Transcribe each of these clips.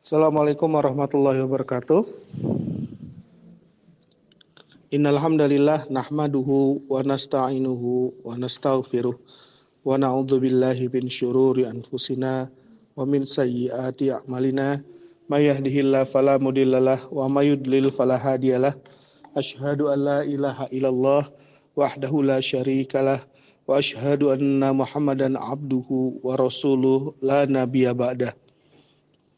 Assalamualaikum warahmatullahi wabarakatuh. Innal hamdalillah nahmaduhu wa nasta'inuhu wa nastaghfiruh wa na'udzu billahi min syururi anfusina wa min sayyiati a'malina may yahdihillahu fala mudhillalah wa may yudlil fala hadiyalah. Asyhadu an la ilaha illallah wahdahu la syarikalah wa asyhadu anna Muhammadan abduhu wa rasuluh la nabiyya ba'dah.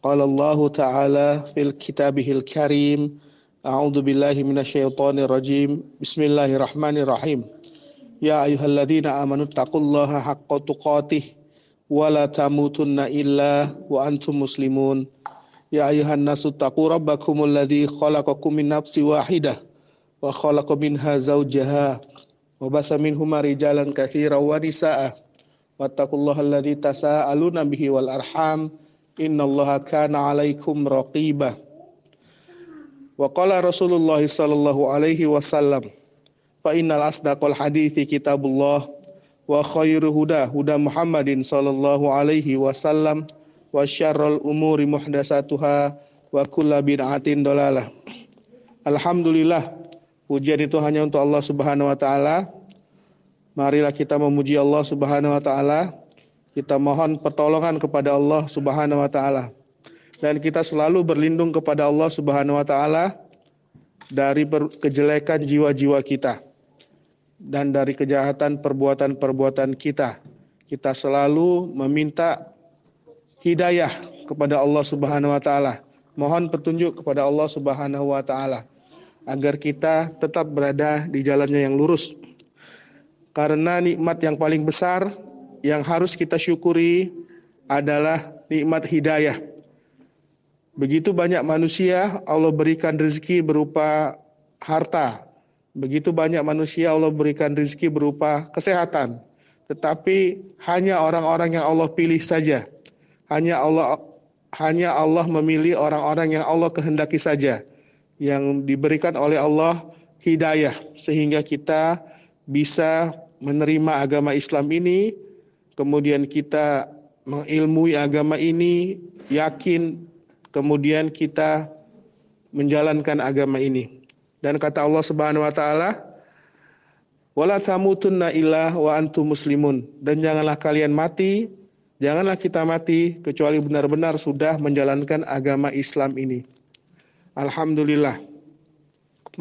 Qala Allah Ta'ala fil kitabihil karim. A'udzu billahi minasyaitonir rajim. Bismillahirrahmanirrahim. Ya ayyuhalladzina amanu taqullaha haqqa tuqatih wa la tamutunna illa wa antum muslimun. Ya ayyuhan nasu taqu rabbakumul ladzi khalaqakum min nafsin wahidah wa khalaqa minha zawjaha wa basa minhuma rijalan katsiran wa nisaa'a. Wattaqullaha alladzi tasaaluna bihi wal arham. Innallaha kana 'alaikum raqiba. Wa qala Rasulullah sallallahu alaihi wasallam, fa innal asdaqal hadithi kitabullah wa khairu huda Muhammadin sallallahu alaihi wasallam wa syarrul umuri muhdatsatuha wa kullu bid'atin dalalah. Alhamdulillah, pujian itu hanya untuk Allah Subhanahu wa taala. Marilah kita memuji Allah Subhanahu wa taala. Kita mohon pertolongan kepada Allah Subhanahu wa taala. Dan kita selalu berlindung kepada Allah Subhanahu wa taala dari kejelekan jiwa-jiwa kita dan dari kejahatan perbuatan-perbuatan kita. Kita selalu meminta hidayah kepada Allah Subhanahu wa taala. Mohon petunjuk kepada Allah Subhanahu wa taala agar kita tetap berada di jalannya yang lurus. Karena nikmat yang paling besar yang harus kita syukuri adalah nikmat hidayah. Begitu banyak manusia Allah berikan rezeki berupa harta. Begitu banyak manusia Allah berikan rezeki berupa kesehatan. Tetapi hanya orang-orang yang Allah pilih saja. Hanya Allah memilih orang-orang yang Allah kehendaki saja yang diberikan oleh Allah hidayah sehingga kita bisa menerima agama Islam ini. Kemudian kita mengilmui agama ini, yakin, kemudian kita menjalankan agama ini. Dan kata Allah Subhanahu wa taala, "Wala tamutunna illa wa antum muslimun." Dan janganlah kalian mati, janganlah kita mati kecuali benar-benar sudah menjalankan agama Islam ini. Alhamdulillah.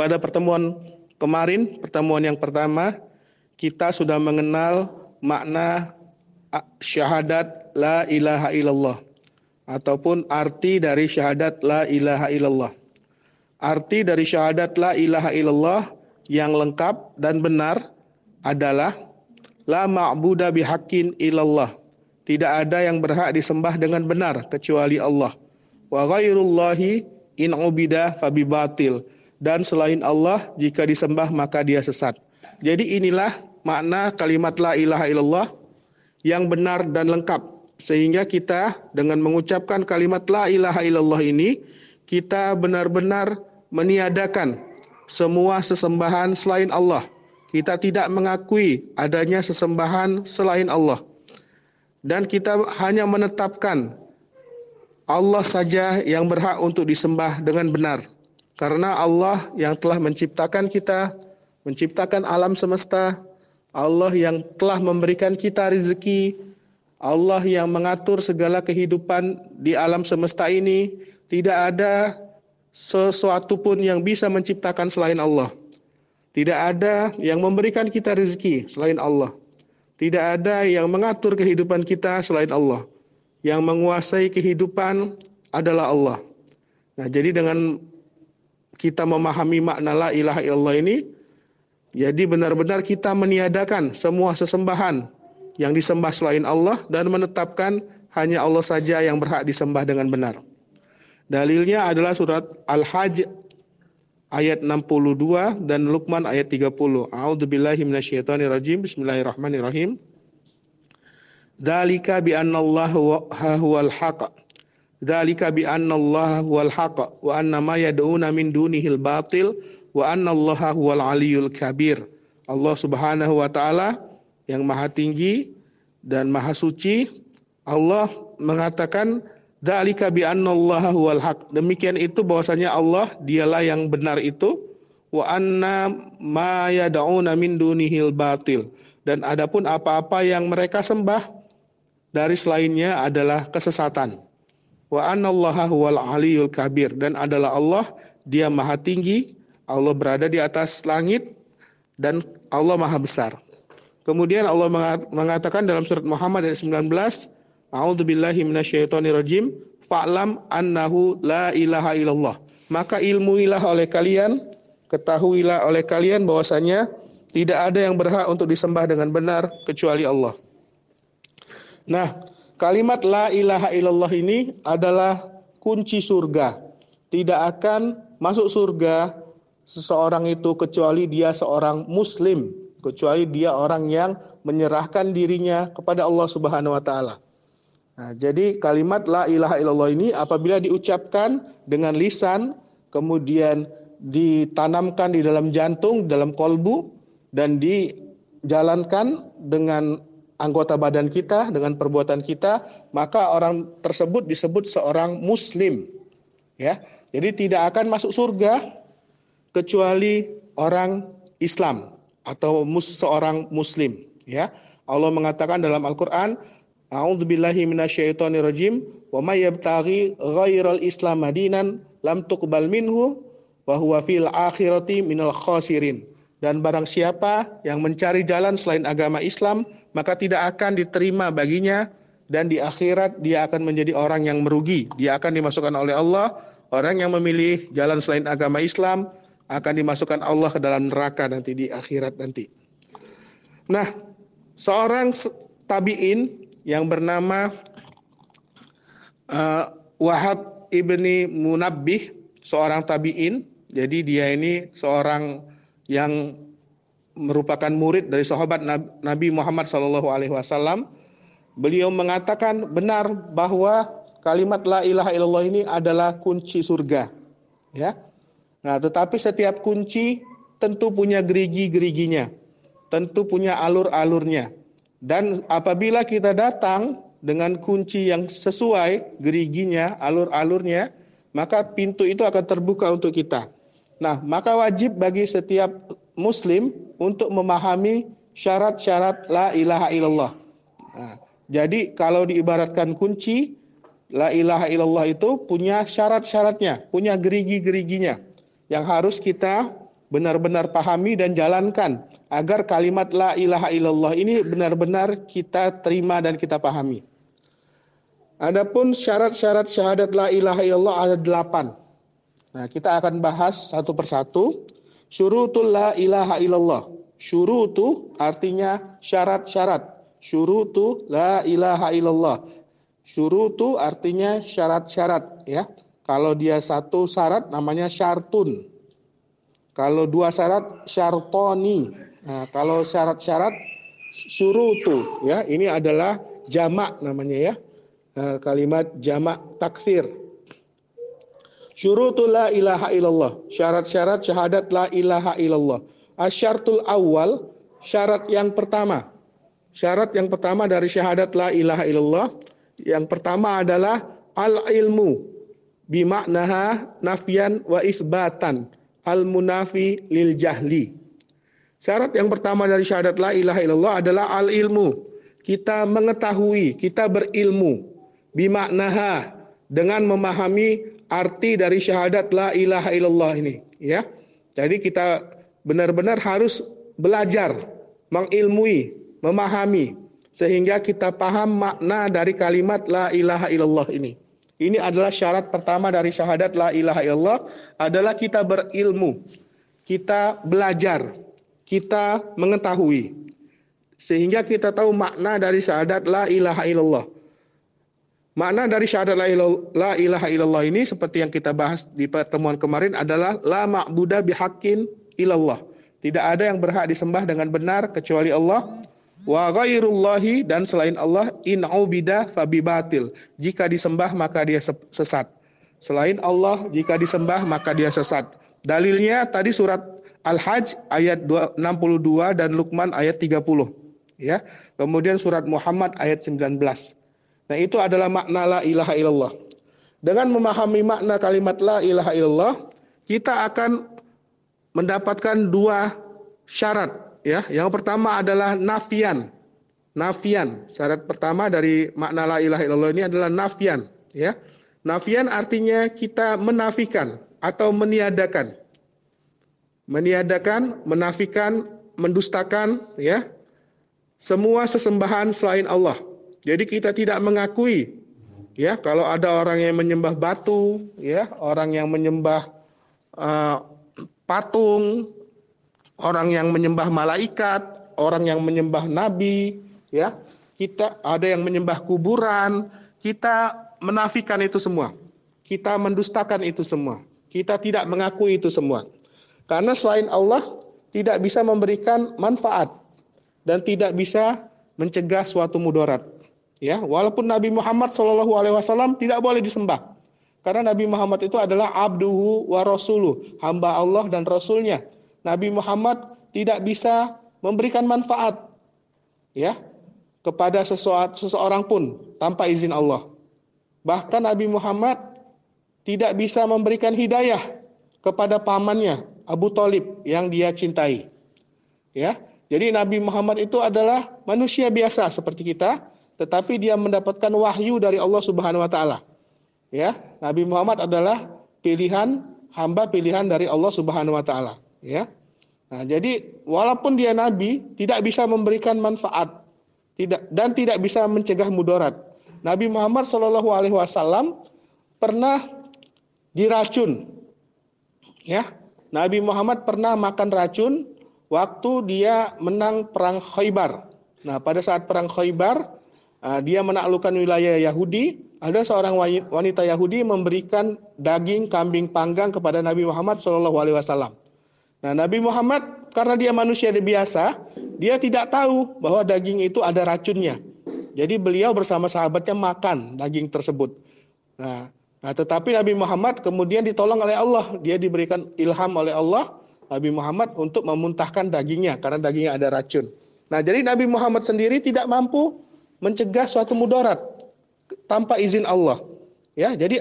Pada pertemuan kemarin, pertemuan yang pertama, kita sudah mengenal makna syahadat la ilaha illallah ataupun arti dari syahadat la ilaha illallah. Arti dari syahadat la ilaha illallah yang lengkap dan benar adalah la ma'buda bihaqqin illallah. Tidak ada yang berhak disembah dengan benar kecuali Allah. Wa ghairullahi in ubida fabi batil. Dan selain Allah jika disembah maka dia sesat. Jadi inilah makna kalimat la ilaha illallah yang benar dan lengkap. Sehingga kita dengan mengucapkan kalimat la ilaha illallah ini, kita benar-benar meniadakan semua sesembahan selain Allah. Kita tidak mengakui adanya sesembahan selain Allah. Dan kita hanya menetapkan Allah saja yang berhak untuk disembah dengan benar. Karena Allah yang telah menciptakan kita, menciptakan alam semesta, Allah yang telah memberikan kita rezeki, Allah yang mengatur segala kehidupan di alam semesta ini, tidak ada sesuatu pun yang bisa menciptakan selain Allah. Tidak ada yang memberikan kita rezeki selain Allah. Tidak ada yang mengatur kehidupan kita selain Allah. Yang menguasai kehidupan adalah Allah. Nah, jadi dengan kita memahami makna la ilaha illallah ini, jadi benar-benar kita meniadakan semua sesembahan yang disembah selain Allah dan menetapkan hanya Allah saja yang berhak disembah dengan benar. Dalilnya adalah surat Al-Hajj ayat 62 dan Luqman ayat 30. A'udzubillahi minasyaitonirrajim. Bismillahirrahmanirrahim. Dzalika bi annallaha huwal haqq. Dzalika bi annallaha huwal haqq wa anna ma yad'una min dunihil batil wa annallaha huwal aliyyul kabir. Allah Subhanahu wa taala yang maha tinggi dan maha suci, Allah mengatakan Dzalika bi annallaha huwal haq. Demikian itu bahwasanya Allah dialah yang benar itu, wa anna ma yad'una min dunihil batil. Dan adapun apa-apa yang mereka sembah dari selainnya adalah kesesatan. Wa annallaha huwal aliyul kabir. Dan adalah Allah, dia maha tinggi, Allah berada di atas langit, dan Allah maha besar. Kemudian Allah mengatakan dalam surat Muhammad ayat 19, A'udzubillahi minasyaitonirrajim, fa'lam annahu la ilaha illallah. Maka ilmuilah oleh kalian, ketahuilah oleh kalian bahwasanya tidak ada yang berhak untuk disembah dengan benar kecuali Allah. Nah, kalimat la ilaha illallah ini adalah kunci surga. Tidak akan masuk surga seseorang itu kecuali dia seorang muslim, kecuali dia orang yang menyerahkan dirinya kepada Allah Subhanahu wa taala. Nah, jadi kalimat la ilaha illallah ini apabila diucapkan dengan lisan, kemudian ditanamkan di dalam jantung, dalam kolbu, dan dijalankan dengan anggota badan kita, dengan perbuatan kita, maka orang tersebut disebut seorang muslim. Ya, jadi tidak akan masuk surga kecuali orang Islam atau seorang muslim. Ya, Allah mengatakan dalam Al-Quran, A'udzubillahi minasyaitonirrajim, wa may yabtaghi ghairal islam madinan lam tuqbal minhu wa huwa fil akhirati minal khasirin. Dan barang siapa yang mencari jalan selain agama Islam, maka tidak akan diterima baginya, dan di akhirat dia akan menjadi orang yang merugi. Dia akan dimasukkan oleh Allah, orang yang memilih jalan selain agama Islam akan dimasukkan Allah ke dalam neraka nanti di akhirat nanti. Nah, seorang tabi'in yang bernama Wahab ibni Munabbih, seorang tabi'in. Jadi dia ini seorang yang merupakan murid dari sahabat Nabi Muhammad SAW. Beliau mengatakan benar bahwa kalimat la ilaha illallah ini adalah kunci surga. Ya. Nah, tetapi setiap kunci tentu punya gerigi-geriginya, tentu punya alur-alurnya. Dan apabila kita datang dengan kunci yang sesuai geriginya, alur-alurnya, maka pintu itu akan terbuka untuk kita. Nah, maka wajib bagi setiap muslim untuk memahami syarat-syarat la ilaha illallah. Nah, jadi kalau diibaratkan kunci, la ilaha illallah itu punya syarat-syaratnya, punya gerigi-geriginya yang harus kita benar-benar pahami dan jalankan agar kalimat la ilaha illallah ini benar-benar kita terima dan kita pahami. Adapun syarat-syarat syahadat la ilaha illallah ada 8. Nah, kita akan bahas satu persatu. Syurutul la ilaha illallah. Syurutu artinya syarat-syarat. Syurutu la ilaha illallah. Syurutu artinya syarat-syarat, ya. Kalau dia satu syarat namanya syartun. Kalau dua syarat syartoni. Nah, kalau syarat-syarat syurutu, ya. Ini adalah jamak namanya, ya. Kalimat jamak takfir. Syurutul la ilaha illallah. Syarat-syarat syahadat la ilaha illallah. Asyartul awal, syarat yang pertama. Syarat yang pertama dari syahadat la ilaha illallah, yang pertama adalah al-ilmu bimaknaha nafyan wa isbatan al-munafi lil jahli. Syarat yang pertama dari syahadat la ilaha illallah adalah al-ilmu. Kita mengetahui, kita berilmu. Bimaknaha, dengan memahami arti dari syahadat la ilaha illallah ini, ya. Jadi kita benar-benar harus belajar, mengilmui, memahami sehingga kita paham makna dari kalimat la ilaha illallah ini. Ini adalah syarat pertama dari syahadat la ilaha illallah, adalah kita berilmu, kita belajar, kita mengetahui sehingga kita tahu makna dari syahadat la ilaha illallah. Makna dari syahadat la ilaha illallah ini seperti yang kita bahas di pertemuan kemarin adalah la ma'buda bihaqqin illallah. Tidak ada yang berhak disembah dengan benar kecuali Allah. Wa ghairullahi, dan selain Allah, in ubida fabibatil. Jika disembah maka dia sesat. Selain Allah, jika disembah maka dia sesat. Dalilnya tadi surat Al-Hajj ayat 62 dan Luqman ayat 30. Ya. Kemudian surat Muhammad ayat 19. Nah, itu adalah makna la ilaha illallah. Dengan memahami makna kalimat la ilaha illallah, kita akan mendapatkan dua syarat, ya. Yang pertama adalah nafian. Nafian. Syarat pertama dari makna la ilaha illallah ini adalah nafian, ya. Nafian artinya kita menafikan atau meniadakan. Meniadakan, menafikan, mendustakan, ya, semua sesembahan selain Allah. Jadi kita tidak mengakui, ya, kalau ada orang yang menyembah batu, ya, orang yang menyembah patung, orang yang menyembah malaikat, orang yang menyembah nabi, ya, kita ada yang menyembah kuburan, kita menafikan itu semua. Kita mendustakan itu semua. Kita tidak mengakui itu semua. Karena selain Allah tidak bisa memberikan manfaat dan tidak bisa mencegah suatu mudarat. Ya, walaupun Nabi Muhammad SAW tidak boleh disembah. Karena Nabi Muhammad itu adalah abduhu wa rasuluh, hamba Allah dan rasulnya. Nabi Muhammad tidak bisa memberikan manfaat, ya, kepada seseorang pun tanpa izin Allah. Bahkan Nabi Muhammad tidak bisa memberikan hidayah kepada pamannya Abu Thalib yang dia cintai. Ya, jadi Nabi Muhammad itu adalah manusia biasa seperti kita, tetapi dia mendapatkan wahyu dari Allah Subhanahu wa taala. Ya, Nabi Muhammad adalah hamba pilihan dari Allah Subhanahu wa taala, ya. Nah, jadi walaupun dia nabi, tidak bisa memberikan manfaat, tidak bisa mencegah mudarat. Nabi Muhammad SAW pernah diracun. Ya, Nabi Muhammad pernah makan racun waktu dia menang perang Khaybar. Nah, pada saat perang Khaybar, dia menaklukkan wilayah Yahudi. Ada seorang wanita Yahudi memberikan daging kambing panggang kepada Nabi Muhammad SAW. Nah, Nabi Muhammad karena dia manusia biasa, dia tidak tahu bahwa daging itu ada racunnya. Jadi beliau bersama sahabatnya makan daging tersebut. Nah, tetapi Nabi Muhammad kemudian ditolong oleh Allah. Dia diberikan ilham oleh Allah, Nabi Muhammad, untuk memuntahkan dagingnya karena dagingnya ada racun. Nah, jadi Nabi Muhammad sendiri tidak mampu mencegah suatu mudarat tanpa izin Allah. Ya, jadi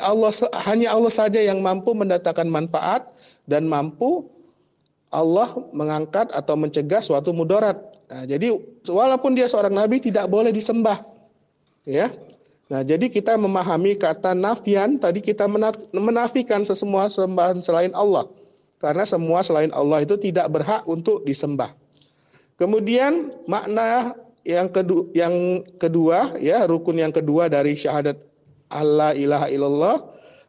hanya Allah saja yang mampu mendatangkan manfaat dan mampu Allah mengangkat atau mencegah suatu mudarat. Nah, jadi walaupun dia seorang nabi tidak boleh disembah. Ya. Nah, jadi kita memahami kata nafian, tadi kita menafikan semua sembahan selain Allah. Karena semua selain Allah itu tidak berhak untuk disembah. Kemudian makna yang kedua, ya, rukun yang kedua dari syahadat alla ilaha illallah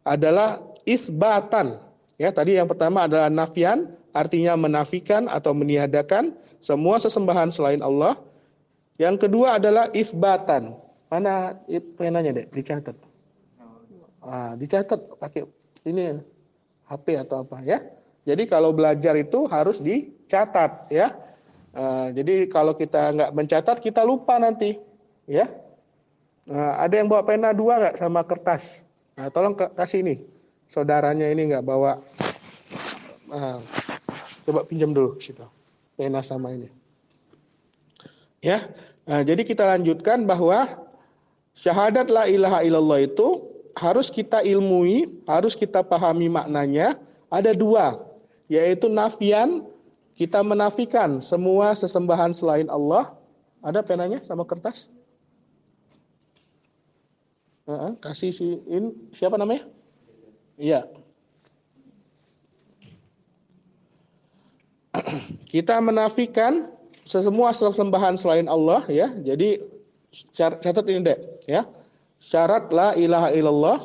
adalah isbatan. Ya, tadi yang pertama adalah nafian, artinya menafikan atau meniadakan semua sesembahan selain Allah. Yang kedua adalah isbatan. Mana penanya, Dek? Dicatat. Dicatat pakai ini HP atau apa, ya. Jadi kalau belajar itu harus dicatat, ya. Jadi kalau kita nggak mencatat, kita lupa nanti, ya. Ada yang bawa pena 2 nggak sama kertas? Tolong kasih ini. Saudaranya ini nggak bawa. Coba pinjam dulu situ pena sama ini. Ya, jadi kita lanjutkan bahwa syahadat la ilaha illallah itu harus kita ilmui, harus kita pahami maknanya. Ada 2, yaitu nafian, kita menafikan semua sesembahan selain Allah. Ada penanya sama kertas? Kasih siapa namanya? Iya. Kita menafikan semua sesembahan selain Allah, ya. Jadi catat ini, Dek, ya. Syarat la ilaha illallah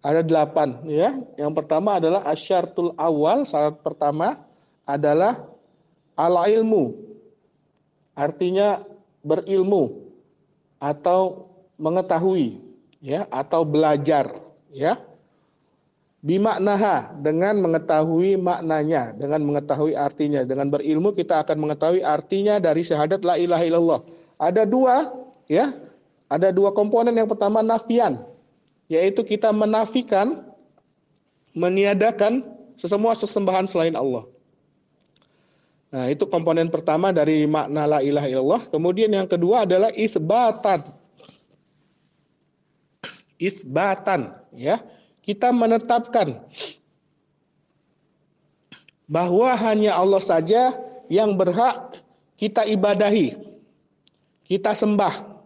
ada 8, ya. Yang pertama adalah asyartul awal, syarat pertama adalah al-ilmu. Artinya berilmu atau mengetahui, ya, atau belajar, ya. Bimaknaha, dengan mengetahui maknanya, dengan mengetahui artinya. Dengan berilmu kita akan mengetahui artinya dari syahadat la ilaha illallah. Ada 2, ya. Ada 2 komponen. Yang pertama nafian, yaitu kita menafikan, meniadakan semua sesembahan selain Allah. Nah, itu komponen pertama dari makna la ilaha illallah. Kemudian yang kedua adalah isbatan. Itsbatan, ya. Kita menetapkan bahwa hanya Allah saja yang berhak kita ibadahi, kita sembah,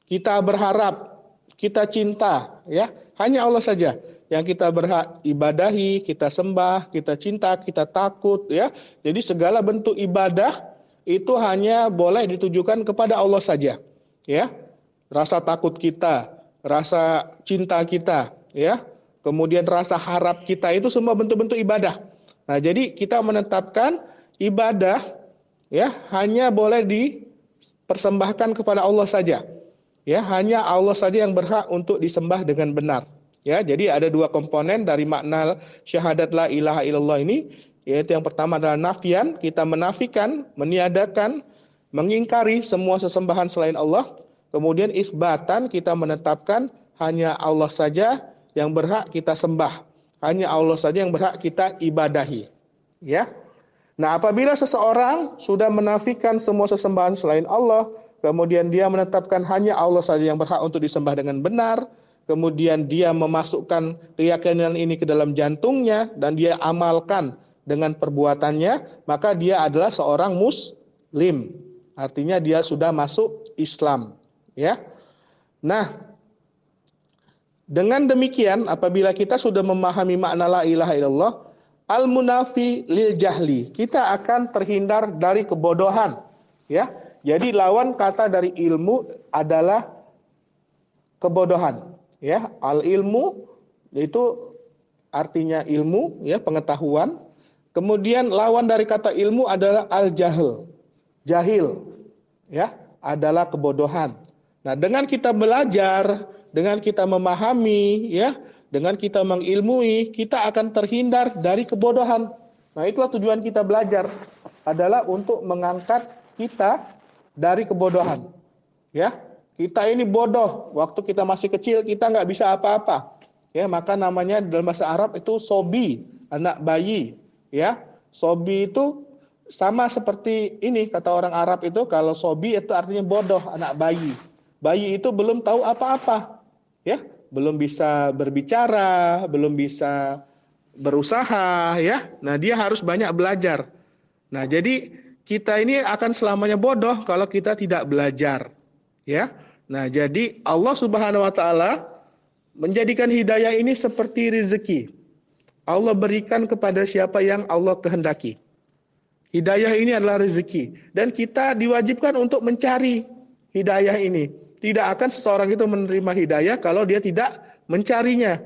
kita berharap, kita cinta, ya. Hanya Allah saja yang kita berhak ibadahi, kita sembah, kita cinta, kita takut, ya. Jadi segala bentuk ibadah itu hanya boleh ditujukan kepada Allah saja, ya. Rasa takut kita, rasa cinta kita, ya. Kemudian rasa harap kita itu semua bentuk-bentuk ibadah. Nah, jadi kita menetapkan ibadah, ya, hanya boleh dipersembahkan kepada Allah saja. Ya, hanya Allah saja yang berhak untuk disembah dengan benar. Ya, jadi ada dua komponen dari makna syahadat la ilaha illallah ini, yaitu yang pertama adalah nafian, kita menafikan, meniadakan, mengingkari semua sesembahan selain Allah. Kemudian isbatan, kita menetapkan hanya Allah saja yang berhak kita sembah. Hanya Allah saja yang berhak kita ibadahi. Ya. Nah, apabila seseorang sudah menafikan semua sesembahan selain Allah, kemudian dia menetapkan hanya Allah saja yang berhak untuk disembah dengan benar, kemudian dia memasukkan keyakinan ini ke dalam jantungnya dan dia amalkan dengan perbuatannya, maka dia adalah seorang muslim. Artinya dia sudah masuk Islam, ya. Nah, dengan demikian apabila kita sudah memahami makna la ilaha illallah, al-munafi lil jahli, kita akan terhindar dari kebodohan, ya. Jadi lawan kata dari ilmu adalah kebodohan, ya. Al-ilmu itu artinya ilmu, ya, pengetahuan. Kemudian lawan dari kata ilmu adalah al-jahl. Jahil, ya, adalah kebodohan. Nah, dengan kita belajar, dengan kita memahami, ya, dengan kita mengilmui, kita akan terhindar dari kebodohan. Nah, itulah tujuan kita belajar, adalah untuk mengangkat kita dari kebodohan. Ya, kita ini bodoh. Waktu kita masih kecil, kita nggak bisa apa-apa. Ya, maka namanya dalam bahasa Arab itu sobi, anak bayi. Ya, sobi itu sama seperti ini, kata orang Arab itu, kalau sobi itu artinya bodoh, anak bayi. Bayi itu belum tahu apa-apa, ya, belum bisa berbicara, belum bisa berusaha, ya. Nah, dia harus banyak belajar. Nah, jadi kita ini akan selamanya bodoh kalau kita tidak belajar, ya. Nah, jadi Allah Subhanahu wa taala menjadikan hidayah ini seperti rezeki. Allah berikan kepada siapa yang Allah kehendaki. Hidayah ini adalah rezeki dan kita diwajibkan untuk mencari hidayah ini. Tidak akan seseorang itu menerima hidayah kalau dia tidak mencarinya.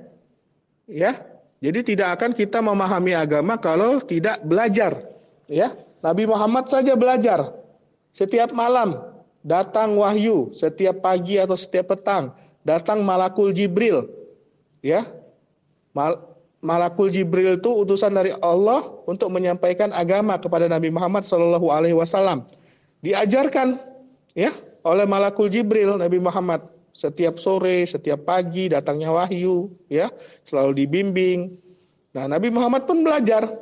Ya. Jadi tidak akan kita memahami agama kalau tidak belajar, ya. Nabi Muhammad saja belajar. Setiap malam datang wahyu, setiap pagi atau setiap petang datang Malakul Jibril. Ya. Malakul Jibril itu utusan dari Allah untuk menyampaikan agama kepada Nabi Muhammad SAW. Diajarkan, ya, oleh Malakul Jibril Nabi Muhammad. Setiap sore, setiap pagi datangnya wahyu, ya, selalu dibimbing. Nah, Nabi Muhammad pun belajar.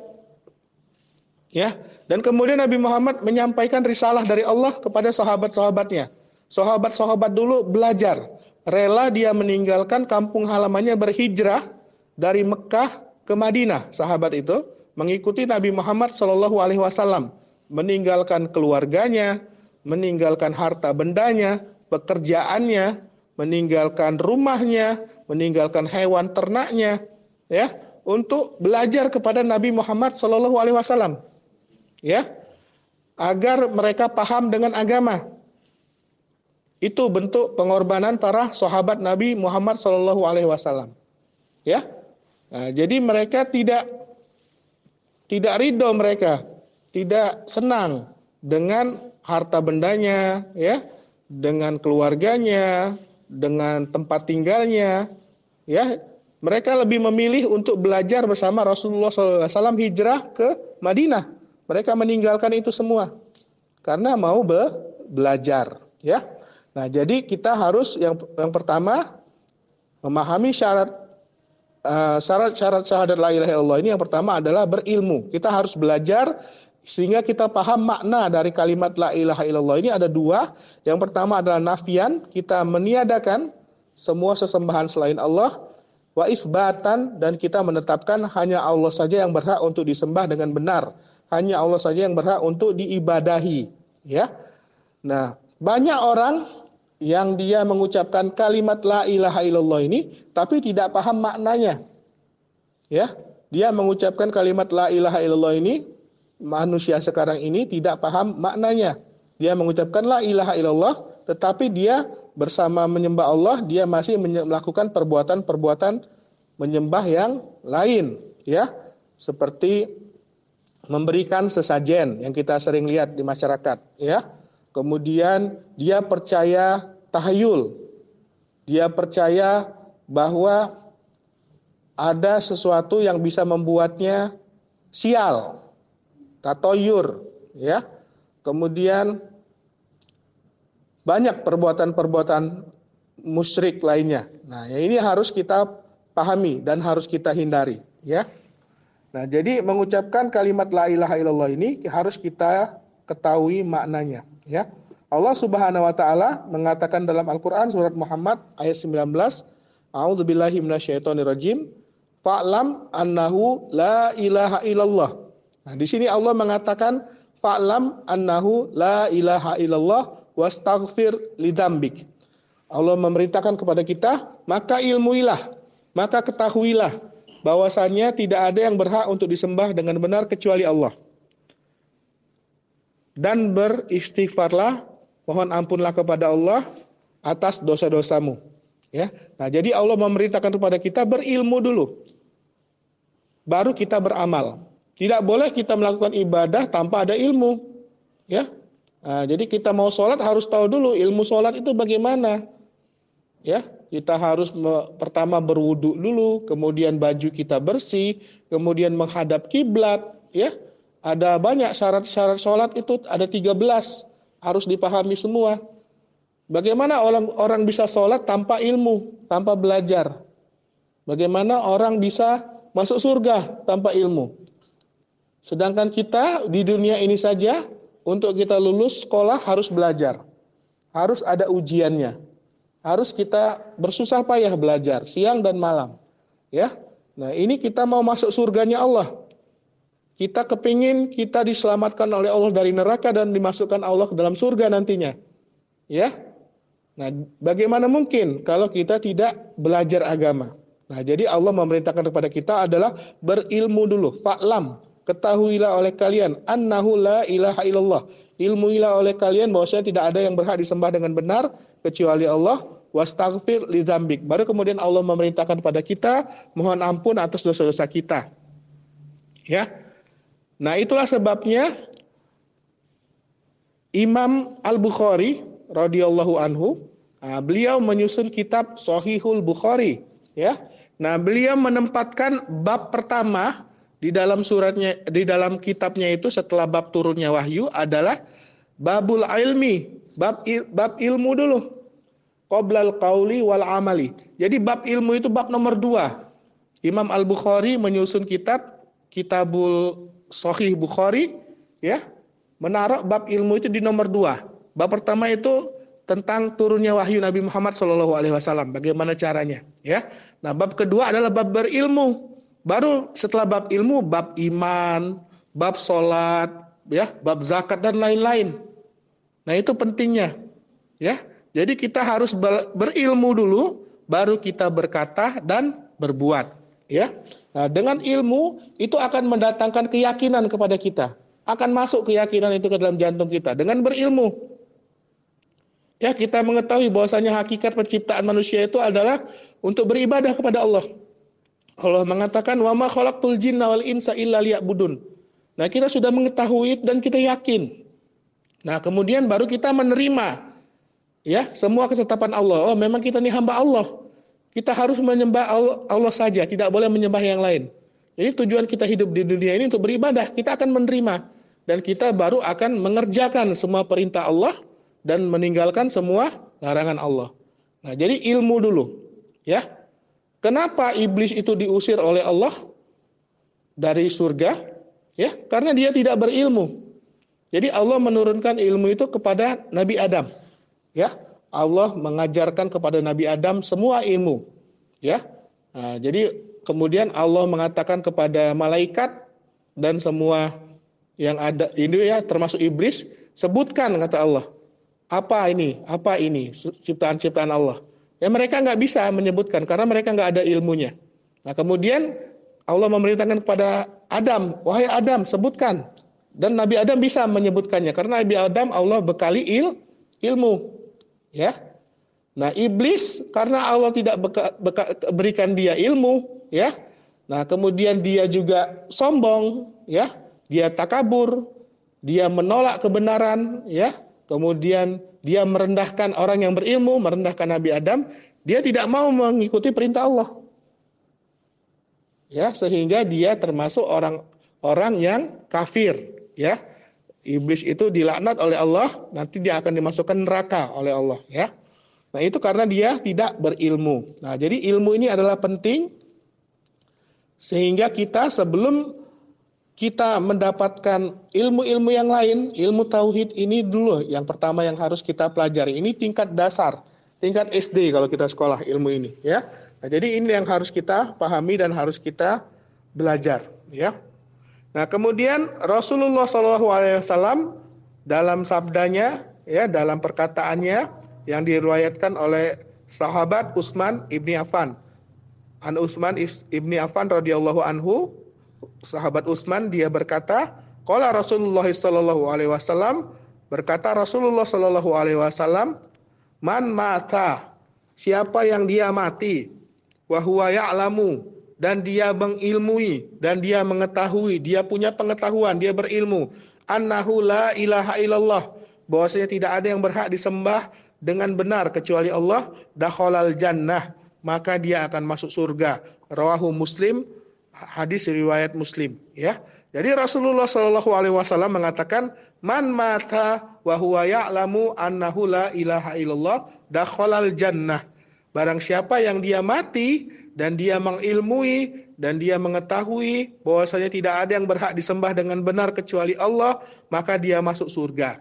Ya, dan kemudian Nabi Muhammad menyampaikan risalah dari Allah kepada sahabat-sahabatnya. Sahabat-sahabat dulu belajar, rela dia meninggalkan kampung halamannya berhijrah dari Mekah ke Madinah. Sahabat itu mengikuti Nabi Muhammad SAW, meninggalkan keluarganya, meninggalkan harta bendanya, pekerjaannya, meninggalkan rumahnya, meninggalkan hewan ternaknya, ya, untuk belajar kepada Nabi Muhammad SAW, ya, agar mereka paham dengan agama. Itu bentuk pengorbanan para sahabat Nabi Muhammad SAW, ya. Nah, jadi mereka tidak ridho, mereka tidak senang dengan harta bendanya, ya, dengan keluarganya, dengan tempat tinggalnya, ya. Mereka lebih memilih untuk belajar bersama Rasulullah SAW hijrah ke Madinah. Mereka meninggalkan itu semua karena mau belajar, ya. Nah, jadi kita harus yang pertama memahami syarat syahadat la ilaha illallah ini. Yang pertama adalah berilmu. Kita harus belajar sehingga kita paham makna dari kalimat la ilaha illallah ini. Ada dua. Yang pertama adalah nafian, kita meniadakan semua sesembahan selain Allah, wa itsbatan, dan kita menetapkan hanya Allah saja yang berhak untuk disembah dengan benar, hanya Allah saja yang berhak untuk diibadahi, ya. Nah, banyak orang yang dia mengucapkan kalimat la ilaha illallah ini tapi tidak paham maknanya. Ya, dia mengucapkan kalimat la ilaha illallah ini, manusia sekarang ini tidak paham maknanya. Dia mengucapkan la ilaha illallah tetapi dia bersama menyembah Allah, dia masih melakukan perbuatan-perbuatan menyembah yang lain, ya. Seperti memberikan sesajen yang kita sering lihat di masyarakat, ya. Kemudian dia percaya tahayul. Dia percaya bahwa ada sesuatu yang bisa membuatnya sial, tatoyur, ya. Kemudian banyak perbuatan-perbuatan musyrik lainnya. Nah, ini harus kita pahami dan harus kita hindari, ya. Nah, jadi mengucapkan kalimat la ilaha illallah ini harus kita ketahui maknanya, ya. Allah Subhanahu wa taala mengatakan dalam Al-Qur'an surat Muhammad ayat 19, A'udzubillahi minasyaitonirrajim, fa'lam annahu la ilaha illallah. Nah, di sini Allah mengatakan fa'lam annahu la ilaha illallah wastaghfir lidzambik. Allah memerintahkan kepada kita, maka ilmuilah, maka ketahuilah bahwasannya tidak ada yang berhak untuk disembah dengan benar kecuali Allah. Dan beristighfarlah, mohon ampunlah kepada Allah atas dosa-dosamu. Ya. Nah, jadi Allah memerintahkan kepada kita berilmu dulu, baru kita beramal. Tidak boleh kita melakukan ibadah tanpa ada ilmu. Ya. Nah, jadi kita mau sholat harus tahu dulu ilmu sholat itu bagaimana. Ya, kita harus pertama berwudu dulu, kemudian baju kita bersih, kemudian menghadap kiblat. Ya. Ada banyak syarat-syarat sholat itu, ada 13, harus dipahami semua. Bagaimana orang bisa sholat tanpa ilmu, tanpa belajar? Bagaimana orang bisa masuk surga tanpa ilmu? Sedangkan kita di dunia ini saja, untuk kita lulus sekolah harus belajar. Harus ada ujiannya. Harus kita bersusah payah belajar, siang dan malam. Ya. Nah, ini kita mau masuk surganya Allah. Kita kepingin kita diselamatkan oleh Allah dari neraka dan dimasukkan Allah ke dalam surga nantinya. Ya. Nah, bagaimana mungkin kalau kita tidak belajar agama? Nah, jadi Allah memerintahkan kepada kita adalah berilmu dulu. Fa'lam, ketahuilah oleh kalian annahu la ilaha illallah. Ilmuilah oleh kalian bahwasanya tidak ada yang berhak disembah dengan benar kecuali Allah. Wastaghfir lidzambik. Baru kemudian Allah memerintahkan kepada kita mohon ampun atas dosa-dosa kita. Ya. Nah, itulah sebabnya Imam Al-Bukhari radhiyallahu anhu, beliau menyusun kitab Shahihul Bukhari, ya. Nah, beliau menempatkan bab pertama di dalam suratnya, di dalam kitabnya itu setelah bab turunnya wahyu adalah babul ilmi, bab ilmu dulu. Qoblal qauli wal amali. Jadi bab ilmu itu bab nomor 2. Imam Al-Bukhari menyusun Kitabul Shahih Bukhari, ya, menaruh bab ilmu itu di nomor 2. Bab pertama itu tentang turunnya wahyu Nabi Muhammad SAW, bagaimana caranya, ya. Nah, bab kedua adalah bab berilmu. Baru setelah bab ilmu, bab iman, bab sholat, ya, bab zakat dan lain-lain. Nah, itu pentingnya, ya. Jadi kita harus berilmu dulu, baru kita berkata dan berbuat, ya. Nah, dengan ilmu itu akan mendatangkan keyakinan kepada kita. Akan masuk keyakinan itu ke dalam jantung kita. Dengan berilmu, ya, kita mengetahui bahwasanya hakikat penciptaan manusia itu adalah untuk beribadah kepada Allah. Allah mengatakan, wa ma khalaqtul jinna wal insa illa liya'budun. Nah, kita sudah mengetahui dan kita yakin. Nah, kemudian baru kita menerima, ya, semua ketetapan Allah. Oh, memang kita ini hamba Allah. Kita harus menyembah Allah saja, tidak boleh menyembah yang lain. Jadi tujuan kita hidup di dunia ini untuk beribadah. Kita akan menerima dan kita baru akan mengerjakan semua perintah Allah dan meninggalkan semua larangan Allah. Nah, jadi ilmu dulu, ya. Kenapa iblis itu diusir oleh Allah dari surga? Ya, karena dia tidak berilmu. Jadi Allah menurunkan ilmu itu kepada Nabi Adam. Ya. Allah mengajarkan kepada Nabi Adam semua ilmu, ya. Nah, jadi kemudian Allah mengatakan kepada malaikat dan semua yang ada ini ya, termasuk iblis, sebutkan kata Allah. Apa ini? Apa ini? Ciptaan-ciptaan Allah. Ya mereka nggak bisa menyebutkan karena mereka nggak ada ilmunya. Nah kemudian Allah memerintahkan kepada Adam, wahai Adam, sebutkan. Dan Nabi Adam bisa menyebutkannya karena Nabi Adam Allah bekali ilmu. Ya. Nah iblis karena Allah tidak berikan dia ilmu, ya. Nah kemudian dia juga sombong, ya. Dia takabur, dia menolak kebenaran, ya. Kemudian dia merendahkan orang yang berilmu, merendahkan Nabi Adam, dia tidak mau mengikuti perintah Allah. Ya, sehingga dia termasuk orang-orang yang kafir, ya. Iblis itu dilaknat oleh Allah, nanti dia akan dimasukkan neraka oleh Allah, ya. Nah, itu karena dia tidak berilmu. Nah, jadi ilmu ini adalah penting sehingga kita sebelum kita mendapatkan ilmu-ilmu yang lain, ilmu tauhid ini dulu yang pertama yang harus kita pelajari. Ini tingkat dasar, tingkat SD kalau kita sekolah ilmu ini, ya. Nah, jadi ini yang harus kita pahami dan harus kita belajar, ya. Nah, kemudian Rasulullah SAW dalam sabdanya, ya, dalam perkataannya yang diriwayatkan oleh sahabat Utsman ibni Affan. An Utsman ibni Affan radhiyallahu anhu, sahabat Utsman dia berkata, qala Rasulullah sallallahu alaihi wasallam, berkata Rasulullah sallallahu alaihi wasallam, man mata, siapa yang dia mati, wa huwa ya'lamu, dan dia mengilmui, dan dia mengetahui, dia punya pengetahuan, dia berilmu, annahu la ilaha illallah, bahwasanya tidak ada yang berhak disembah dengan benar kecuali Allah, dakhalal jannah, maka dia akan masuk surga. Rawahu Muslim, hadis riwayat Muslim, ya. Jadi Rasulullah Shallallahu alaihi wasallam mengatakan, man mata wa huwa ya'lamu annahu la ilaha illallah dakhalal jannah. Barang siapa yang dia mati dan dia mengilmui dan dia mengetahui bahwasanya tidak ada yang berhak disembah dengan benar kecuali Allah, maka dia masuk surga.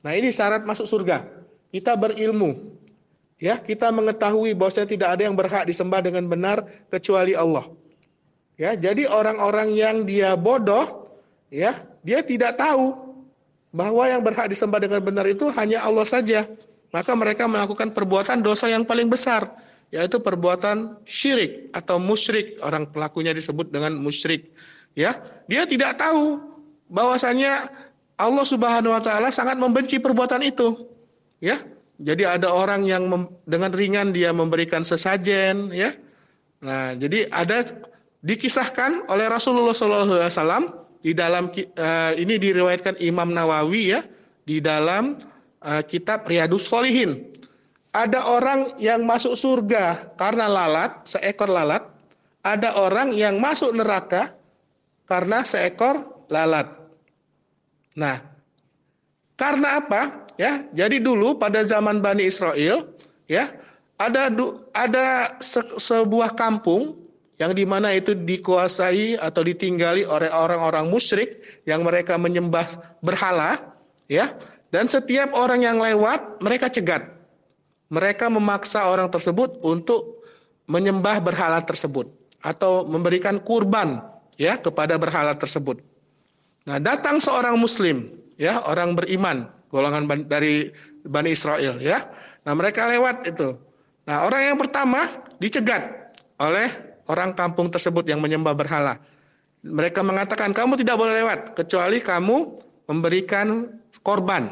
Nah, ini syarat masuk surga. Kita berilmu. Ya, kita mengetahui bahwasanya tidak ada yang berhak disembah dengan benar kecuali Allah. Ya, jadi orang-orang yang dia bodoh, ya, dia tidak tahu bahwa yang berhak disembah dengan benar itu hanya Allah saja. Maka mereka melakukan perbuatan dosa yang paling besar, yaitu perbuatan syirik atau musyrik. Orang pelakunya disebut dengan musyrik. Ya, dia tidak tahu bahwasanya Allah Subhanahu wa taala sangat membenci perbuatan itu. Ya. Jadi ada orang yang dengan ringan dia memberikan sesajen, ya. Nah, jadi ada dikisahkan oleh Rasulullah SAW di dalam ini diriwayatkan Imam Nawawi, ya, di dalam kitab Riyadhus Shalihin. Ada orang yang masuk surga karena lalat, seekor lalat. Ada orang yang masuk neraka karena seekor lalat. Nah, karena apa? Ya, jadi dulu pada zaman Bani Israel, ya, ada sebuah kampung yang dimana itu dikuasai atau ditinggali oleh orang-orang musyrik yang mereka menyembah berhala, ya, dan setiap orang yang lewat mereka cegat, mereka memaksa orang tersebut untuk menyembah berhala tersebut atau memberikan kurban, ya, kepada berhala tersebut. Nah, datang seorang Muslim, ya, orang beriman, golongan dari Bani Israel, ya. Nah, mereka lewat itu. Nah, orang yang pertama dicegat oleh orang kampung tersebut yang menyembah berhala. Mereka mengatakan, kamu tidak boleh lewat kecuali kamu memberikan korban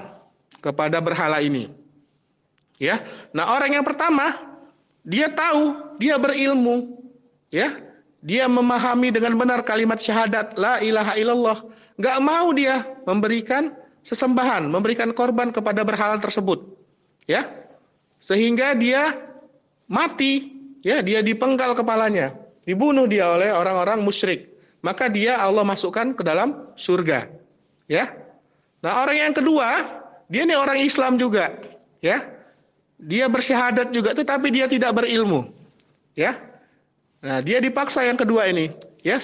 kepada berhala ini. Ya. Nah, orang yang pertama dia tahu, dia berilmu, ya. Dia memahami dengan benar kalimat syahadat la ilaha illallah. Enggak mau dia memberikan sesembahan, memberikan korban kepada berhala tersebut, ya, sehingga dia mati, ya, dia dipenggal kepalanya, dibunuh dia oleh orang-orang musyrik, maka dia Allah masukkan ke dalam surga, ya. Nah, orang yang kedua, dia ini orang Islam juga, ya, dia bersyahadat juga, tetapi dia tidak berilmu, ya. Nah, dia dipaksa yang kedua ini, ya,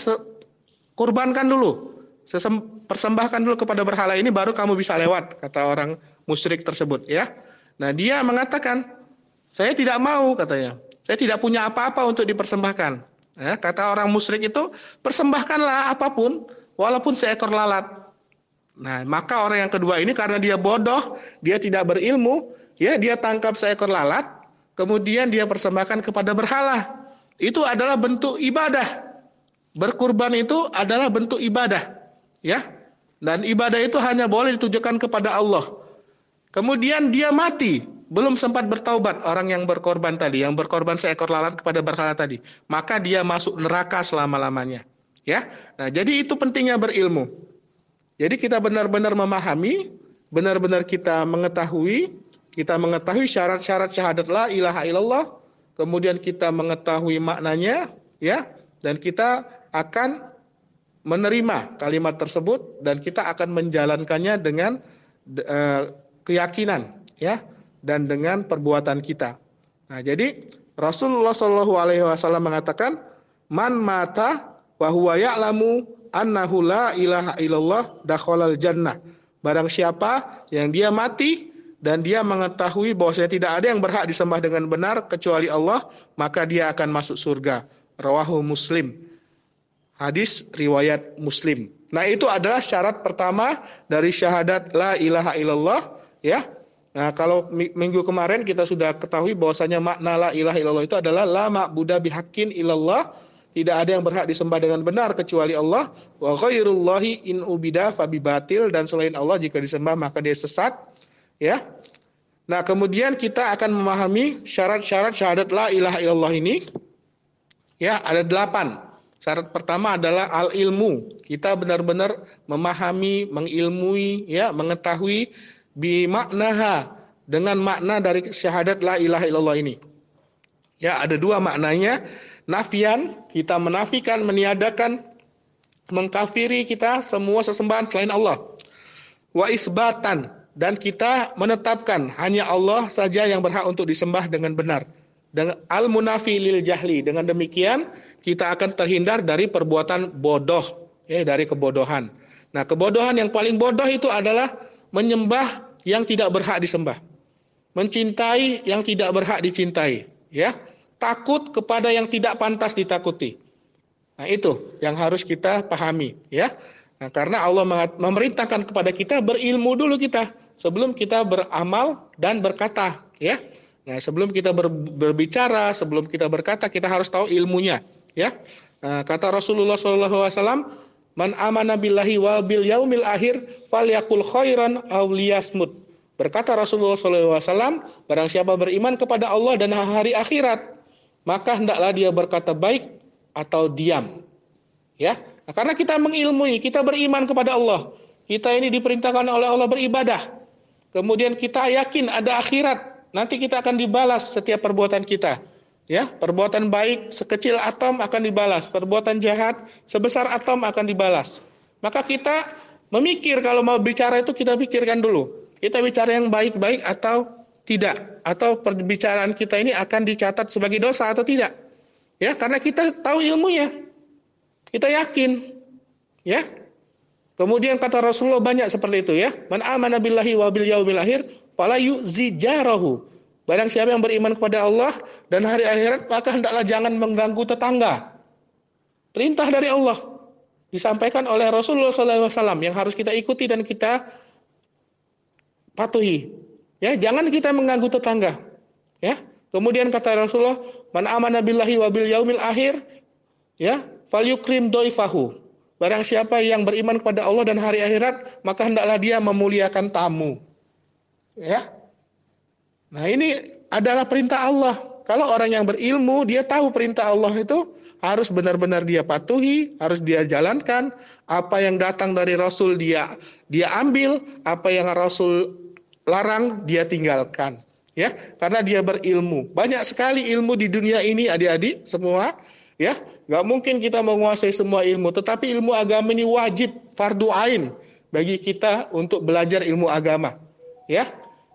kurbankan dulu, persembahkan dulu kepada berhala ini baru kamu bisa lewat, kata orang musyrik tersebut, ya. Nah, dia mengatakan, saya tidak mau, katanya. Saya tidak punya apa-apa untuk dipersembahkan. Ya, kata orang musyrik itu, persembahkanlah apapun, walaupun seekor lalat. Nah, maka orang yang kedua ini karena dia bodoh, dia tidak berilmu, ya dia tangkap seekor lalat, kemudian dia persembahkan kepada berhala. Itu adalah bentuk ibadah. Berkurban itu adalah bentuk ibadah, ya. Dan ibadah itu hanya boleh ditujukan kepada Allah. Kemudian dia mati, belum sempat bertaubat orang yang berkorban tadi, yang berkorban seekor lalat kepada berhala tadi. Maka dia masuk neraka selama-lamanya. Ya. Nah, jadi itu pentingnya berilmu. Jadi kita benar-benar memahami, benar-benar kita mengetahui syarat-syarat syahadat la ilaha illallah, kemudian kita mengetahui maknanya, ya, dan kita akan menerima kalimat tersebut dan kita akan menjalankannya dengan keyakinan, ya, dan dengan perbuatan kita. Nah, jadi Rasulullah Shallallahu Alaihi Wasallam mengatakan, man mata wa huwa ya'lamu annahu la ilaha illallah dakhalal jannah. Barang siapa yang dia mati dan dia mengetahui bahwasanya tidak ada yang berhak disembah dengan benar kecuali Allah, maka dia akan masuk surga. Rawahu Muslim. Hadis riwayat Muslim. Nah, itu adalah syarat pertama dari syahadat la ilaha illallah, ya. Nah, kalau minggu kemarin kita sudah ketahui bahwasanya makna la ilaha illallah itu adalah la ma'buda bihaqqin illallah, tidak ada yang berhak disembah dengan benar kecuali Allah, wa ghairullahi in ubida fabibatil, dan selain Allah jika disembah maka dia sesat, ya. Nah, kemudian kita akan memahami syarat-syarat syahadat la ilaha illallah ini. Ya, ada 8. Syarat pertama adalah al-ilmu. Kita benar-benar memahami, mengilmui, ya, mengetahui bimaknaha, dengan makna dari syahadat la ilaha illallah ini. Ya, ada 2 maknanya. Nafian, kita menafikan, meniadakan, mengkafiri kita semua sesembahan selain Allah. Wa isbatan, dan kita menetapkan hanya Allah saja yang berhak untuk disembah dengan benar. Dengan al-munafi lil jahli. Dengan demikian kita akan terhindar dari perbuatan bodoh, ya, dari kebodohan. Nah, kebodohan yang paling bodoh itu adalah menyembah yang tidak berhak disembah, mencintai yang tidak berhak dicintai, ya, takut kepada yang tidak pantas ditakuti. Nah, itu yang harus kita pahami, ya. Nah, karena Allah memerintahkan kepada kita berilmu dulu kita sebelum kita beramal dan berkata, ya. Nah, sebelum kita berbicara, sebelum kita berkata, kita harus tahu ilmunya, ya. Nah, kata Rasulullah SAW, man amana billahi wal bil yaumil akhir falyakul khairan aw liyasmut. Berkata Rasulullah SAW, barang siapa beriman kepada Allah dan hari akhirat, maka hendaklah dia berkata baik atau diam, ya. Nah, karena kita mengilmui, kita beriman kepada Allah, kita ini diperintahkan oleh Allah beribadah, kemudian kita yakin ada akhirat. Nanti kita akan dibalas setiap perbuatan kita. Ya, perbuatan baik sekecil atom akan dibalas, perbuatan jahat sebesar atom akan dibalas. Maka kita memikir, kalau mau bicara itu kita pikirkan dulu. Kita bicara yang baik-baik atau tidak, atau perbicaraan kita ini akan dicatat sebagai dosa atau tidak. Ya, karena kita tahu ilmunya. Kita yakin. Ya. Kemudian kata Rasulullah banyak seperti itu, ya. Man amana billahi wa bil yaumil akhir fala yu'zi jarahu. Barang siapa yang beriman kepada Allah dan hari akhirat, maka hendaklah jangan mengganggu tetangga. Perintah dari Allah disampaikan oleh Rasulullah SAW yang harus kita ikuti dan kita patuhi. Ya, jangan kita mengganggu tetangga. Ya. Kemudian kata Rasulullah, man amana billahi wa bil yaumil akhir, ya, falyukrim doifahu. Barang siapa yang beriman kepada Allah dan hari akhirat, maka hendaklah dia memuliakan tamu. Ya. Nah, ini adalah perintah Allah. Kalau orang yang berilmu, dia tahu perintah Allah itu harus benar-benar dia patuhi, harus dia jalankan. Apa yang datang dari Rasul dia ambil, apa yang Rasul larang dia tinggalkan. Ya, karena dia berilmu. Banyak sekali ilmu di dunia ini, adik-adik semua. Ya, nggak mungkin kita menguasai semua ilmu, tetapi ilmu agama ini wajib, fardu ain bagi kita untuk belajar ilmu agama. Ya,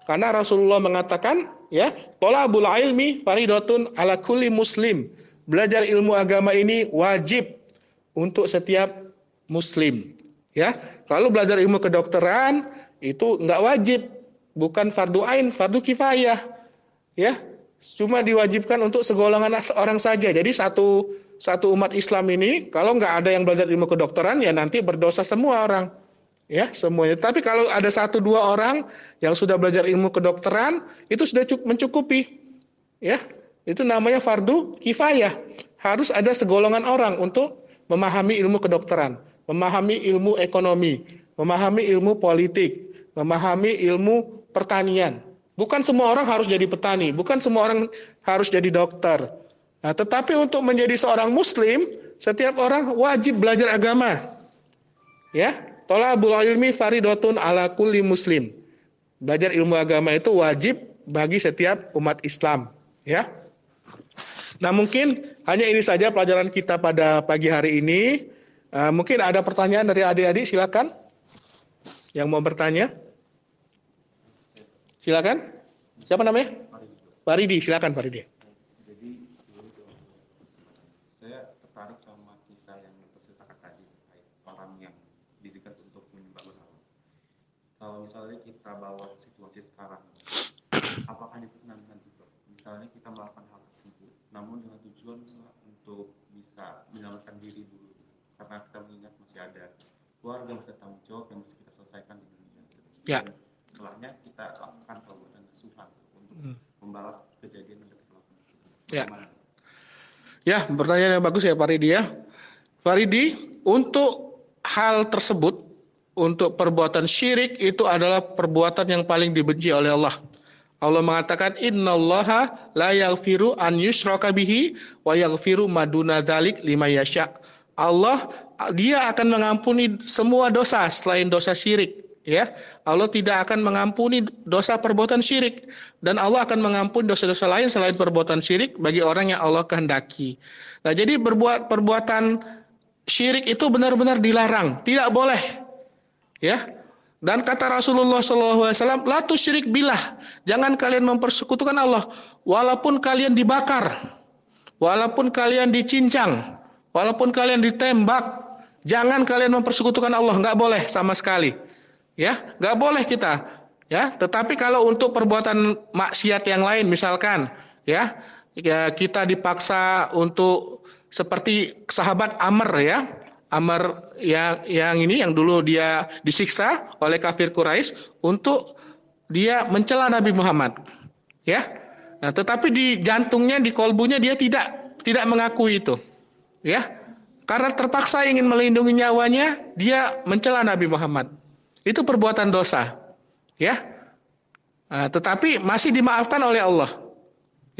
karena Rasulullah mengatakan, ya, thalabul ilmi faridatun ala kulli muslim. Belajar ilmu agama ini wajib untuk setiap muslim. Ya, kalau belajar ilmu kedokteran itu nggak wajib. bukan fardu ain, fardu kifayah. Ya, cuma diwajibkan untuk segolongan orang saja. Jadi satu umat Islam ini kalau nggak ada yang belajar ilmu kedokteran ya nanti berdosa semua orang. Ya, semuanya. Tapi kalau ada 1-2 orang yang sudah belajar ilmu kedokteran, itu sudah mencukupi. Ya, itu namanya fardu kifayah. Harus ada segolongan orang untuk memahami ilmu kedokteran, memahami ilmu ekonomi, memahami ilmu politik, memahami ilmu pertanian. Bukan semua orang harus jadi petani, bukan semua orang harus jadi dokter. Nah, tetapi untuk menjadi seorang muslim, setiap orang wajib belajar agama. Ya, thalabul ilmi faridatun ala kulli muslim. Belajar ilmu agama itu wajib bagi setiap umat Islam, ya. Nah, mungkin hanya ini saja pelajaran kita pada pagi hari ini. Mungkin ada pertanyaan dari adik-adik, silakan. Yang mau bertanya? Silakan. Siapa namanya? Faridi, silakan Faridi. Jadi saya tertarik sama kisah yang diceritakan tadi terkait orang yang didekat untuk menyembah berhala. Kalau misalnya kita bawa situasi sekarang, apakah diperkenankan juga? Misalnya kita melakukan hal tersebut, namun dengan tujuan misalnya untuk bisa menyelamatkan diri dulu, karena kita mengingat masih ada keluarga yang masih tanggung jawab yang masih kita selesaikan di dunia. Ya. Dan setelahnya kita lakukan perbuatan kesuhan untuk membalas kejadian yang kita lakukan. Ya. Ya, pertanyaan yang bagus ya Faridi ya. Faridi, untuk hal tersebut, untuk perbuatan syirik itu adalah perbuatan yang paling dibenci oleh Allah. Allah mengatakan innallaha la yaghfiru an yushraka bihi wa yaghfiru ma duna dzalik liman yasha. Allah dia akan mengampuni semua dosa selain dosa syirik, ya. Allah tidak akan mengampuni dosa perbuatan syirik dan Allah akan mengampuni dosa-dosa lain selain perbuatan syirik bagi orang yang Allah kehendaki. Nah, jadi perbuatan syirik itu benar-benar dilarang, tidak boleh. Ya. Dan kata Rasulullah SAW, la tusyrik billah, jangan kalian mempersekutukan Allah, walaupun kalian dibakar, walaupun kalian dicincang, walaupun kalian ditembak, jangan kalian mempersekutukan Allah, nggak boleh sama sekali, ya, nggak boleh kita, ya. Tetapi kalau untuk perbuatan maksiat yang lain, misalkan, ya kita dipaksa untuk seperti sahabat Amr, ya. Amr yang ini yang dulu dia disiksa oleh kafir Quraisy untuk dia mencela Nabi Muhammad, ya. Nah, tetapi di jantungnya, di kolbunya dia tidak mengakui itu, ya. Karena terpaksa ingin melindungi nyawanya, dia mencela Nabi Muhammad. Itu perbuatan dosa, ya. Nah, tetapi masih dimaafkan oleh Allah,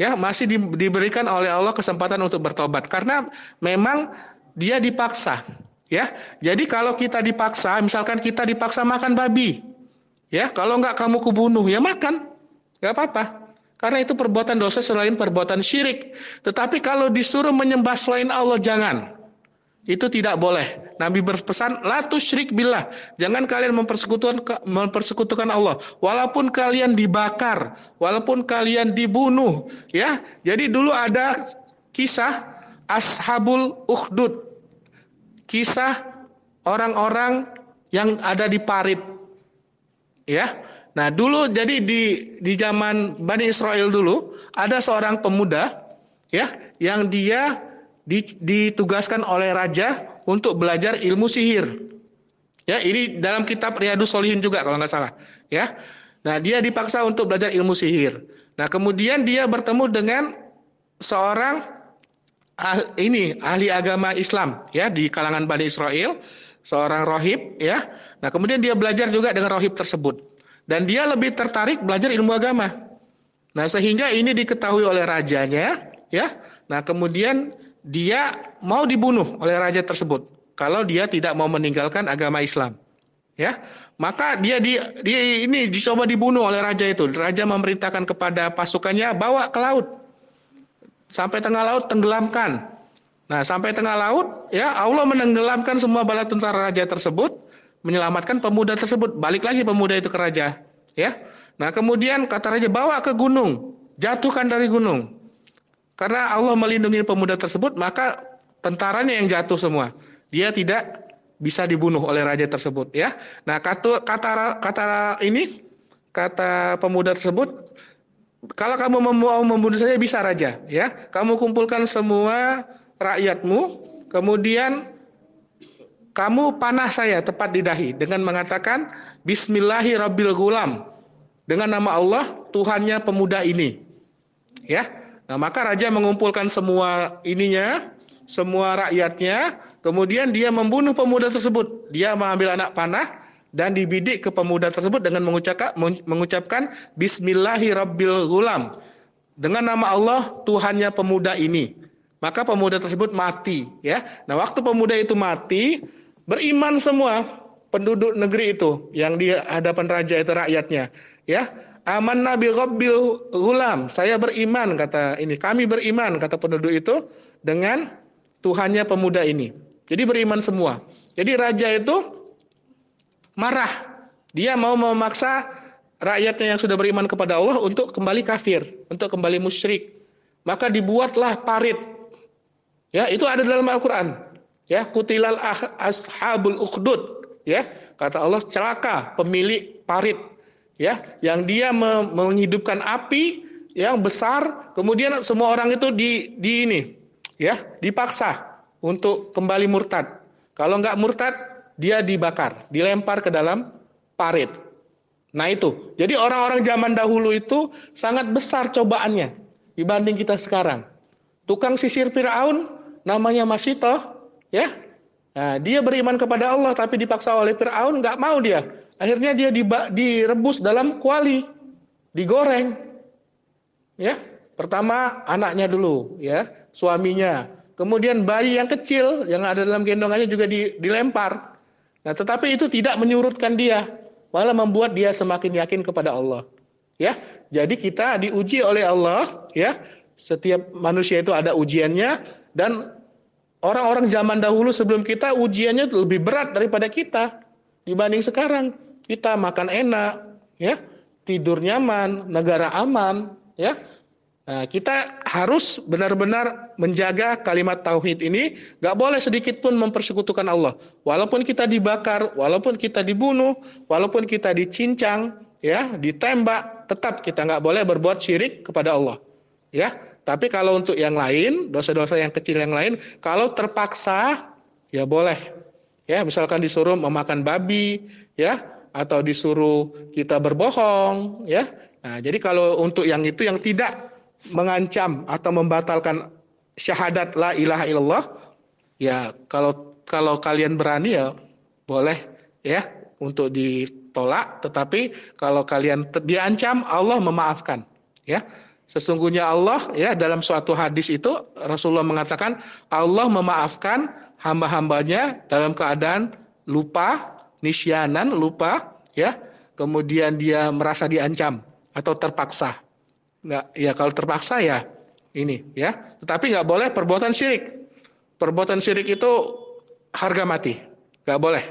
ya, masih diberikan oleh Allah kesempatan untuk bertobat karena memang dia dipaksa, ya. Jadi kalau kita dipaksa, misalkan kita dipaksa makan babi, ya, kalau enggak kamu kubunuh, ya makan, enggak apa-apa. Karena itu perbuatan dosa selain perbuatan syirik. Tetapi kalau disuruh menyembah selain Allah, jangan. Itu tidak boleh. Nabi berpesan, la tusyrik billah, jangan kalian mempersekutukan Allah, walaupun kalian dibakar, walaupun kalian dibunuh, ya. Jadi dulu ada kisah Ashabul Ukhdud, kisah orang-orang yang ada di parit, ya. Nah, dulu jadi di zaman Bani Israel dulu ada seorang pemuda, ya, yang dia ditugaskan oleh raja untuk belajar ilmu sihir. Ya, ini dalam kitab Riyadhus Shalihin juga kalau nggak salah, ya. Nah, dia dipaksa untuk belajar ilmu sihir. Nah, kemudian dia bertemu dengan seorang ahli agama Islam, ya, di kalangan Bani Israel, seorang rohib, ya. Nah, kemudian dia belajar juga dengan rohib tersebut, dan dia lebih tertarik belajar ilmu agama. Nah, sehingga ini diketahui oleh rajanya, ya. Nah, kemudian dia mau dibunuh oleh raja tersebut kalau dia tidak mau meninggalkan agama Islam, ya. Maka dia ini dicoba dibunuh oleh raja itu. Raja memerintahkan kepada pasukannya bawa ke laut. Sampai tengah laut, tenggelamkan. Nah, sampai tengah laut, ya, Allah menenggelamkan semua bala tentara raja tersebut, menyelamatkan pemuda tersebut. Balik lagi pemuda itu ke raja, ya. Nah, kemudian kata raja, bawa ke gunung, jatuhkan dari gunung. Karena Allah melindungi pemuda tersebut, maka tentaranya yang jatuh semua. Dia tidak bisa dibunuh oleh raja tersebut, ya. Nah, kata kata pemuda tersebut, kalau kamu mau membunuh saya bisa raja, ya. Kamu kumpulkan semua rakyatmu, kemudian kamu panah saya tepat di dahi dengan mengatakan Bismillahirrabbilghulam, dengan nama Allah Tuhannya pemuda ini. Ya. Nah, maka raja mengumpulkan semua ininya, semua rakyatnya, kemudian dia membunuh pemuda tersebut. Dia mengambil anak panah dan dibidik ke pemuda tersebut dengan mengucapkan Bismillahirrabbilghulam, dengan nama Allah Tuhannya pemuda ini. Maka pemuda tersebut mati, ya. Nah, waktu pemuda itu mati, beriman semua penduduk negeri itu yang di hadapan raja itu rakyatnya, ya. Amanna bi rabbil ghulam, saya beriman, kata ini. Kami beriman, kata penduduk itu, dengan Tuhannya pemuda ini. Jadi beriman semua. Jadi raja itu marah. Dia mau memaksa rakyatnya yang sudah beriman kepada Allah untuk kembali kafir, untuk kembali musyrik. Maka dibuatlah parit. Ya, itu ada dalam Al-Qur'an. Ya, kutilal ashabul ukhdud. Ya, kata Allah, celaka pemilik parit. Ya, yang dia menghidupkan api yang besar, kemudian semua orang itu dipaksa untuk kembali murtad. Kalau enggak murtad, dia dibakar, dilempar ke dalam parit. Nah itu, jadi orang-orang zaman dahulu itu sangat besar cobaannya dibanding kita sekarang. Tukang sisir Fir'aun namanya Masyitoh, ya. Nah, dia beriman kepada Allah tapi dipaksa oleh Fir'aun, enggak mau dia. Akhirnya dia direbus dalam kuali, digoreng. Ya, pertama anaknya dulu, ya, suaminya. Kemudian bayi yang kecil yang ada dalam gendongannya juga dilempar. Nah, tetapi itu tidak menyurutkan dia, malah membuat dia semakin yakin kepada Allah. Ya, jadi kita diuji oleh Allah, ya. Setiap manusia itu ada ujiannya, dan orang-orang zaman dahulu sebelum kita ujiannya lebih berat daripada kita dibanding sekarang. Kita makan enak, ya, tidur nyaman, negara aman, ya. Nah, kita harus benar-benar menjaga kalimat tauhid ini, nggak boleh sedikit pun mempersekutukan Allah. Walaupun kita dibakar, walaupun kita dibunuh, walaupun kita dicincang, ya, ditembak, tetap kita nggak boleh berbuat syirik kepada Allah. Ya, tapi kalau untuk yang lain, dosa-dosa yang kecil yang lain, kalau terpaksa, ya boleh. Ya, misalkan disuruh memakan babi, ya, atau disuruh kita berbohong, ya. Nah, jadi kalau untuk yang itu yang tidak mengancam atau membatalkan syahadat la ilaha illallah, ya kalau kalian berani ya boleh, ya, untuk ditolak. Tetapi kalau kalian diancam, Allah memaafkan, ya. Sesungguhnya Allah, ya, dalam suatu hadis itu Rasulullah mengatakan Allah memaafkan hamba-hambanya dalam keadaan lupa, nisyanan, lupa, ya, kemudian dia merasa diancam atau terpaksa. Nggak, ya, kalau terpaksa ya ini, ya. Tetapi nggak boleh perbuatan syirik. Perbuatan syirik itu harga mati, nggak boleh,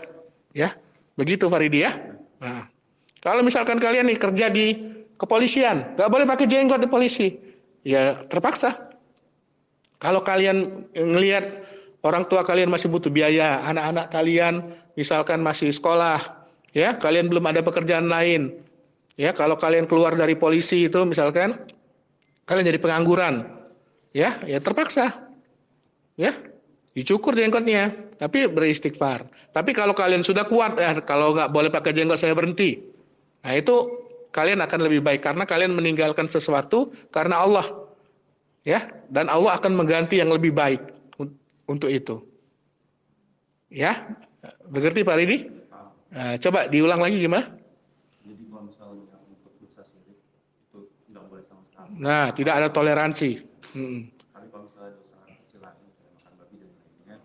ya. Begitu Faridi, ya. Nah, kalau misalkan kalian nih kerja di kepolisian, nggak boleh pakai jenggot di polisi, ya terpaksa. Kalau kalian ngelihat orang tua kalian masih butuh biaya, anak-anak kalian misalkan masih sekolah, ya, kalian belum ada pekerjaan lain, ya, kalau kalian keluar dari polisi itu misalkan kalian jadi pengangguran, ya terpaksa, ya, dicukur jenggotnya, tapi beristighfar. Tapi kalau kalian sudah kuat, kalau nggak boleh pakai jenggot saya berhenti, nah itu kalian akan lebih baik karena kalian meninggalkan sesuatu karena Allah, ya, dan Allah akan mengganti yang lebih baik untuk itu, ya. Mengerti Pak Ridi? Coba diulang lagi gimana? Jadi kalau misalnya untuk dosa syirik itu nggak boleh sama sekali. Nah, tidak ada toleransi. Tapi kalau misalnya dosa kecil lain kayak makan babi dan lainnya,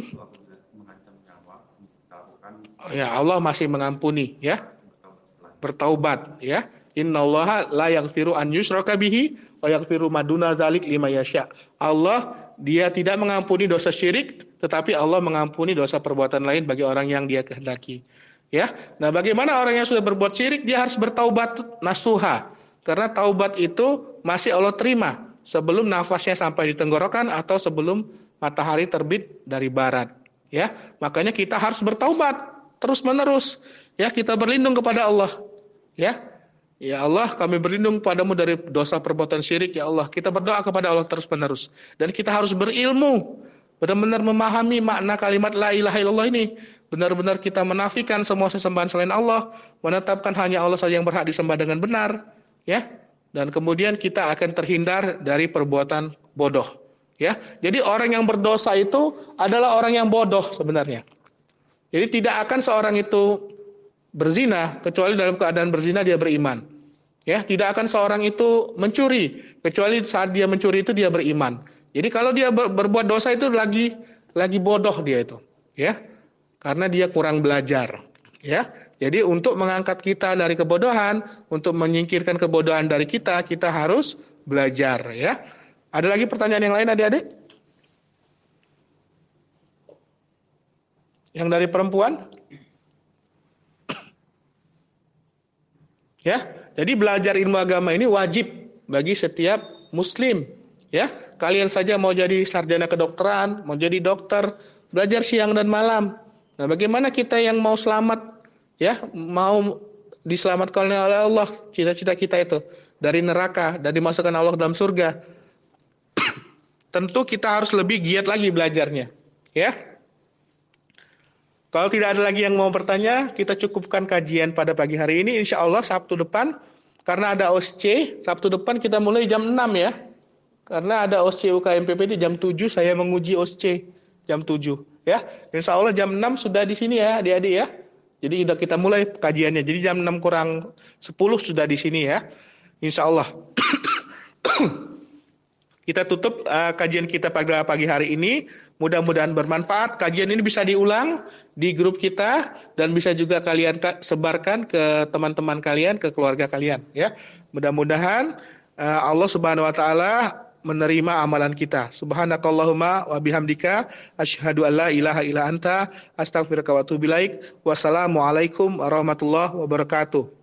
itu apabila mengancam nyawa dilakukan. Ya, Allah masih mengampuni, ya. Bertaubat, ya. Innallaha la yaghfiru an yushraka bihi wa yaghfiru ma duna dzalik liman yasha. Allah, dia tidak mengampuni dosa syirik, tetapi Allah mengampuni dosa perbuatan lain bagi orang yang dia kehendaki. Ya. Nah, bagaimana orang yang sudah berbuat syirik? Dia harus bertaubat nasuha. Karena taubat itu masih Allah terima sebelum nafasnya sampai di tenggorokan atau sebelum matahari terbit dari barat. Ya. Makanya kita harus bertaubat terus-menerus. Ya, kita berlindung kepada Allah. Ya. Ya Allah, kami berlindung padamu dari dosa perbuatan syirik, ya Allah. Kita berdoa kepada Allah terus-menerus. Dan kita harus berilmu, benar-benar memahami makna kalimat la ilaha illallah ini. Benar-benar kita menafikan semua sesembahan selain Allah, menetapkan hanya Allah saja yang berhak disembah dengan benar, ya. Dan kemudian kita akan terhindar dari perbuatan bodoh, ya. Jadi orang yang berdosa itu adalah orang yang bodoh sebenarnya. Jadi tidak akan seorang itu berzina kecuali dalam keadaan berzina dia beriman. Ya, tidak akan seorang itu mencuri kecuali saat dia mencuri itu dia beriman. Jadi kalau dia berbuat dosa itu lagi bodoh dia itu, ya. Karena dia kurang belajar, ya. Jadi untuk mengangkat kita dari kebodohan, untuk menyingkirkan kebodohan dari kita, kita harus belajar, ya. Ada lagi pertanyaan yang lain adik-adik? Yang dari perempuan? Ya, jadi belajar ilmu agama ini wajib bagi setiap muslim. Ya, kalian saja mau jadi sarjana kedokteran, mau jadi dokter, belajar siang dan malam. Nah, bagaimana kita yang mau selamat, ya, mau diselamatkan oleh Allah, cita-cita kita itu dari neraka dan dimasukkan Allah dalam surga. Tentu kita harus lebih giat lagi belajarnya, ya. Kalau tidak ada lagi yang mau bertanya, kita cukupkan kajian pada pagi hari ini. Insya Allah Sabtu depan, karena ada OSC, Sabtu depan kita mulai jam 6 ya. Karena ada OSC UKMPP di jam 7, saya menguji OSC jam 7. Ya, insya Allah jam 6 sudah di sini ya adik-adik ya. Jadi kita mulai kajiannya. Jadi jam 6 kurang 10 sudah di sini ya. Insya Allah. Kita tutup kajian kita pada pagi hari ini. Mudah-mudahan bermanfaat. Kajian ini bisa diulang di grup kita dan bisa juga kalian sebarkan ke teman-teman kalian, ke keluarga kalian. Ya, mudah-mudahan Allah Subhanahu Wa Taala menerima amalan kita. Subhanakallahumma wa bihamdika asyhadu an la ilaha illa anta astaghfiruka wa atubu ilaik. Wassalamualaikum warahmatullahi wabarakatuh.